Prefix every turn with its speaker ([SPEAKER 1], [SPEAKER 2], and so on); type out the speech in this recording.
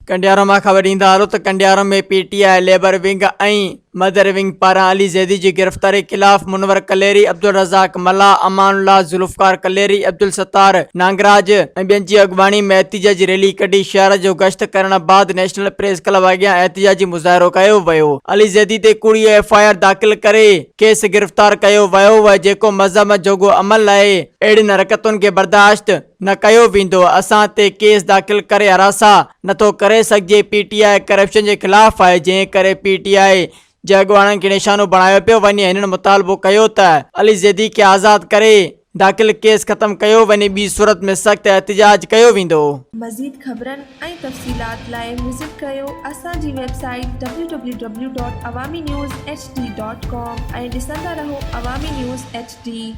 [SPEAKER 1] कंडियारो मां ख़बर ईंदा हलो त कंडियारो में PTI लेबर विंग ऐं मदर विंग पारां अली ज़ैदी जी गिरफ़्तारी ख़िलाफ़ मुनवर कलेरी, अब्दुल रज़ाक मल्ला, अमानुल्लाह, ज़ुल्फ़कार कलेरी, अब्दुल सत्तार नांगराज ऐं ॿियनि जी अॻवानी में एहतिजाजी रैली कढी शहर जो गश्त करण बाद नेशनल प्रेस क्लब अॻियां एहतिजाजी मुज़ाहिरो कयो वियो। अली ज़ैदी ते कूड़ी FIR दाख़िल करे केस गिरफ़्तार कयो वियो जेको मज़हब जोॻो अमल आहे। अहिड़ियुनि हरकतुनि खे बर्दाश्त न कयो वेंदो। असां ते केस दाख़िल करे हरासा नथो करे सघिजे। PTI करप्शन जे ख़िलाफ़ आहे, जंहिं करे PTI जे अॻवाननि खे निशानो बणायो पियो वञे। हिननि मुतालबो कयो त अली ज़ैदी खे आज़ादु करे दाख़िल केस ख़त्म कयो वञे, ॿी सूरत में सख़्त एहतिजाज कयो वेंदो।
[SPEAKER 2] मज़ीद ख़बरनि ऐं तफ़सीलात लाइ विज़िट कयो असांजी वेबसाइट www.awamiNewsHD.com ऐं ॾिसंदा रहो अवामी न्यूज़ HD।